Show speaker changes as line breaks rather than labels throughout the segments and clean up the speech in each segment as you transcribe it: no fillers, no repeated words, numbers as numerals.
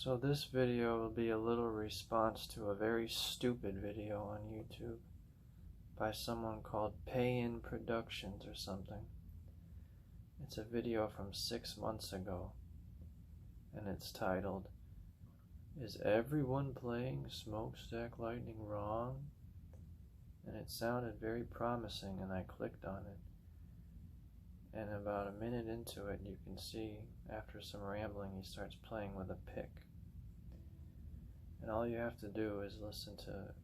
So this video will be a little response to a very stupid video on YouTube by someone called Pay In Productions or something. It's a video from 6 months ago, and it's titled, "Is Everyone Playing Smokestack Lightnin Wrong?" And it sounded very promising, and I clicked on it. And about a minute into it, you can see, after some rambling, he starts playing with a pick. And all you have to do is listen to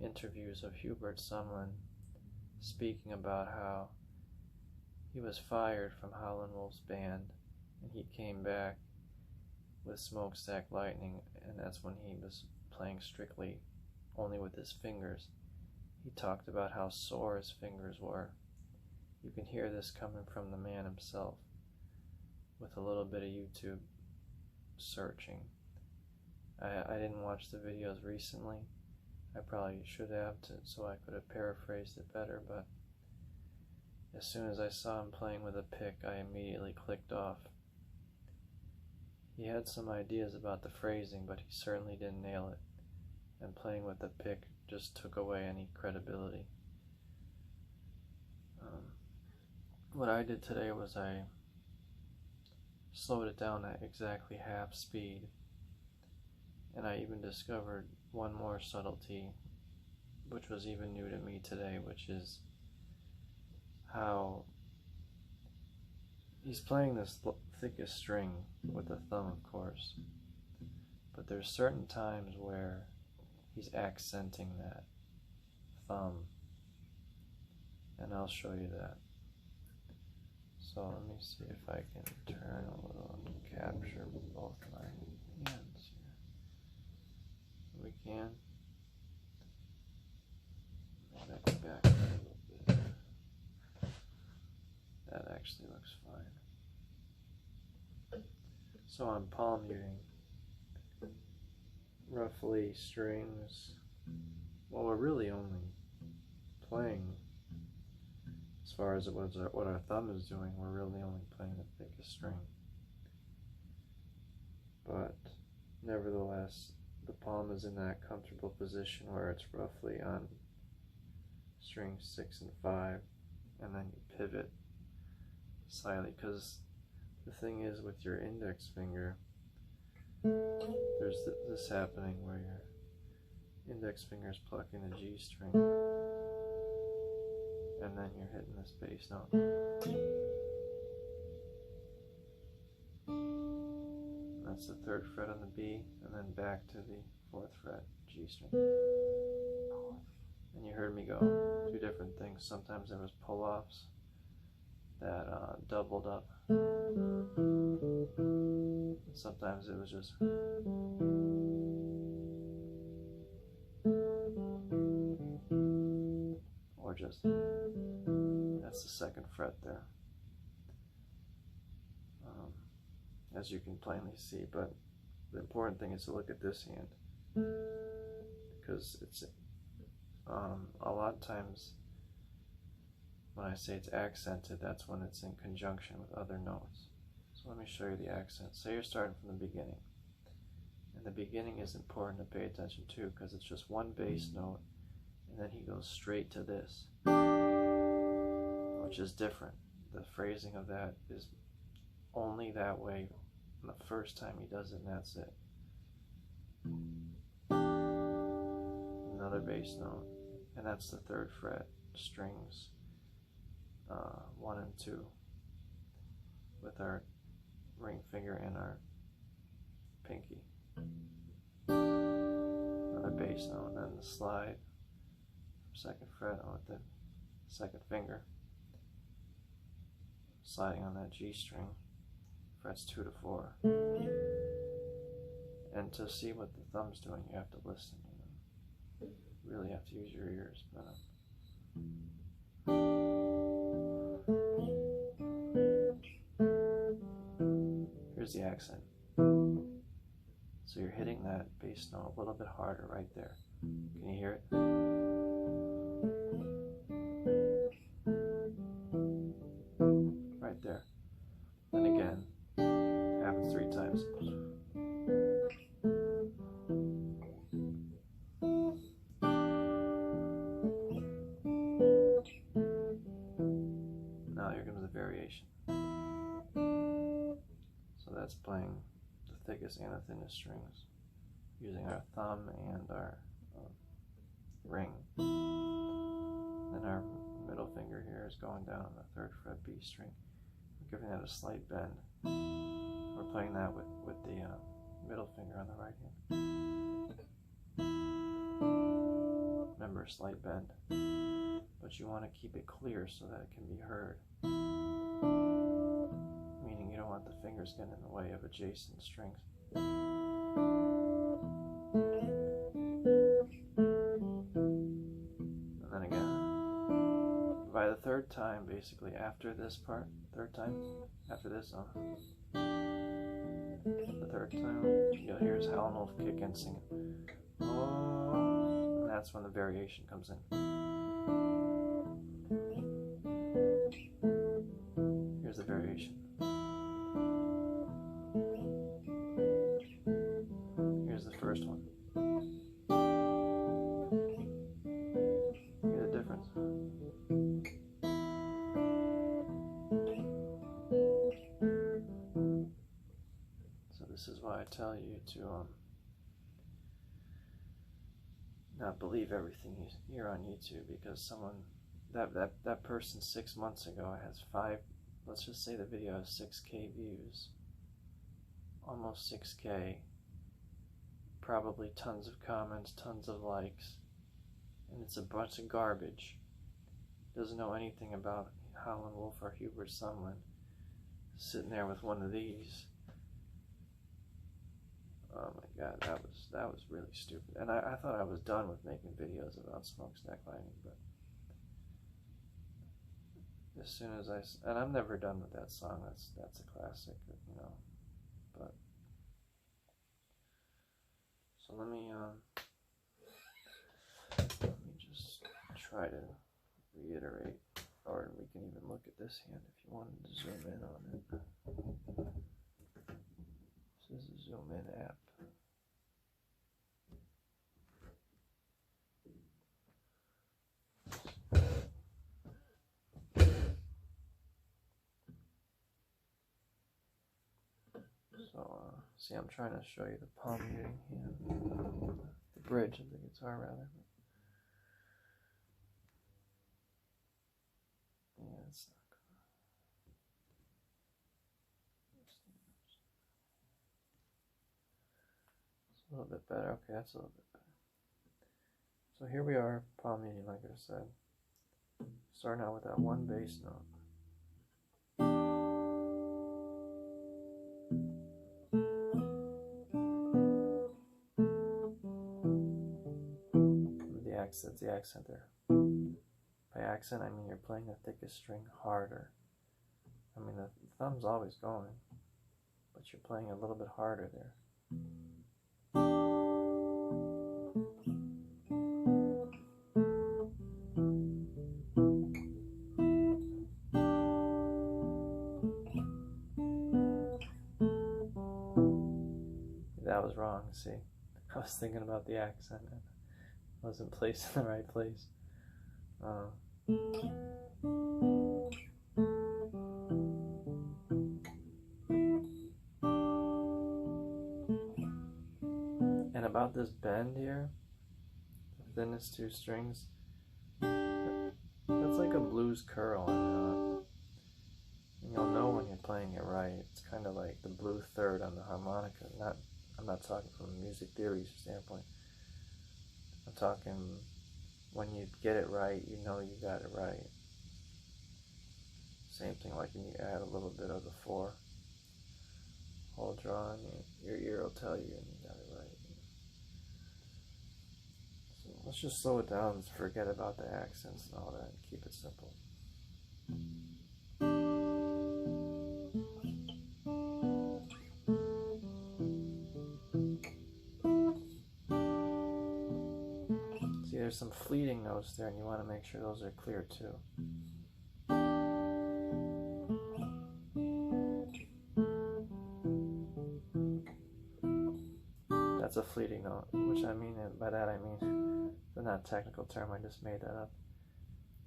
interviews of Hubert Sumlin speaking about how he was fired from Howlin Wolf's band, and he came back with Smokestack Lightnin, and that's when he was playing strictly only with his fingers. He talked about how sore his fingers were. You can hear this coming from the man himself with a little bit of YouTube searching. I didn't watch the videos recently. I probably should have so I could have paraphrased it better, but as soon as I saw him playing with a pick, I immediately clicked off. He had some ideas about the phrasing, but he certainly didn't nail it, and playing with the pick just took away any credibility. What I did today was I slowed it down at exactly half speed, and I even discovered one more subtlety, which was even new to me today, which is how he's playing this thickest string with the thumb, of course, but there's certain times where he's accenting that thumb, and I'll show you that. So let me see if I can turn a little and capture both my hands here. We can. Maybe I can back up a little bit. That actually looks fine. So I'm palm muting roughly strings. Well, we're really only playing, as far as what our thumb is doing, we're really only playing the thickest string. But nevertheless, the palm is in that comfortable position where it's roughly on strings 6 and 5, and then you pivot slightly, because the thing is with your index finger, there's this happening where your index finger is plucking the G string, and then you're hitting this bass note. And that's the 3rd fret on the B, and then back to the 4th fret G string. And you heard me go 2 different things. Sometimes there was pull-offs that doubled up. And sometimes it was just. Or just. That's the 2nd fret there. As you can plainly see, but the important thing is to look at this hand, because it's a lot of times when I say it's accented, that's when it's in conjunction with other notes. So let me show you the accent. Say you're starting from the beginning, and the beginning is important to pay attention to, because it's just one bass note, and then he goes straight to this, which is different. The phrasing of that is only that way the first time he does it, and that's it. Another bass note, and that's the 3rd fret, strings 1 and 2, with our ring finger and our pinky. Another bass note, and then the slide from 2nd fret on with the 2nd finger, sliding on that G string, frets 2 to 4. And to see what the thumb's doing, you have to listen. You really have to use your ears. But here's the accent. So you're hitting that bass note a little bit harder right there. Can you hear it? Right there. And again, happens 3 times. variation. So that's playing the thickest and the thinnest strings using our thumb and our ring. Then our middle finger here is going down on the 3rd fret B string. We're giving that a slight bend. We're playing that with the middle finger on the right hand. Remember, a slight bend. But you want to keep it clear so that it can be heard. Meaning you don't want the fingers getting in the way of adjacent strings. And then again, by the 3rd time, basically after this part, 3rd time, after this, the 3rd time, you'll hear his Howlin Wolf kick in singing. Oh, and that's when the variation comes in. Here's the variation. Here's the first one. Hear the difference. So this is why I tell you to not believe everything you hear on YouTube, because someone that person 6 months ago has 5, let's just say the video has 6K views, almost 6K, probably tons of comments, tons of likes, and it's a bunch of garbage. Doesn't know anything about Howlin Wolf or Hubert Sumlin, sitting there with one of these. Oh my god, that was really stupid. And I thought I was done with making videos about Smokestack Lightnin, but as soon as and I'm never done with that song. That's a classic, you know. But so let me just try to reiterate, or we can even look at this hand if you wanted to zoom in on it. This is a zoom in app. So, see, I'm trying to show you the palm muting hand, the bridge of the guitar, rather. Yeah, it's not good. It's a little bit better. Okay, that's a little bit better. So here we are, palm muting, like I said. Starting out with that one bass note. That's the accent there. By accent, I mean you're playing the thickest string harder. I mean, the thumb's always going, but you're playing a little bit harder there. That was wrong, see? I was thinking about the accent. Wasn't placed in the right place. And about this bend here, the thinnest 2 strings, that's like a blues curl. And you'll know when you're playing it right. It's kind of like the blue third on the harmonica. I'm not talking from a music theory standpoint. I'm talking when you get it right, you know you got it right. Same thing like when you add a little bit of the 4 whole draw, and your ear will tell you and you got it right. So let's just slow it down and forget about the accents and all that and keep it simple. There's some fleeting notes there, and you want to make sure those are clear too. That's a fleeting note, which I mean, by that I mean, it's not a technical term, I just made that up.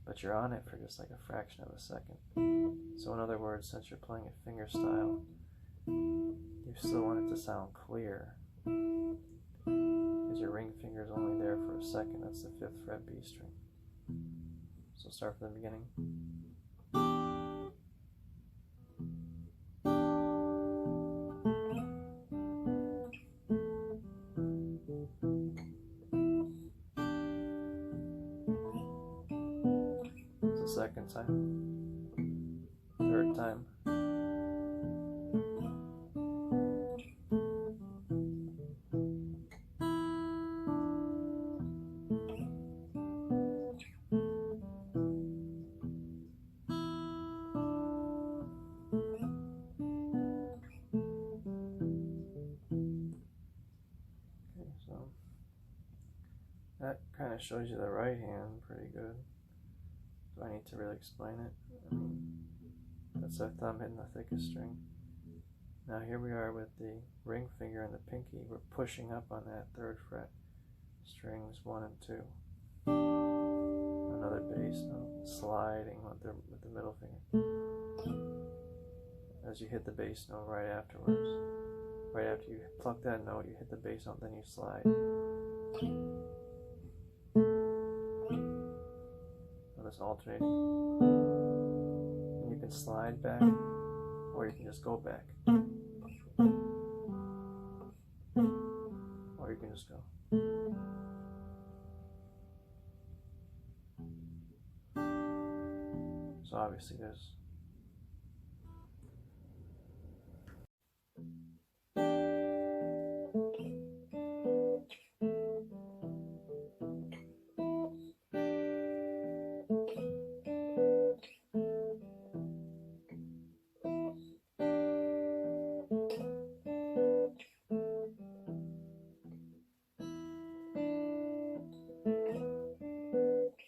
but you're on it for just like a fraction of a second. So in other words, since you're playing a finger style, you still want it to sound clear, because your ring finger is only there for a second. That's the 5th fret B string. So start from the beginning. It's the second time, third time. That kind of shows you the right hand pretty good. Do I need to really explain it? I mean, that's our thumb hitting the thickest string. Now here we are with the ring finger and the pinky. We're pushing up on that 3rd fret, strings 1 and 2. Another bass note, sliding with the middle finger. As you hit the bass note right afterwards. Right after you pluck that note, you hit the bass note, then you slide. Notice alternating. And you can slide back, or you can just go back. Or you can just go. So obviously there's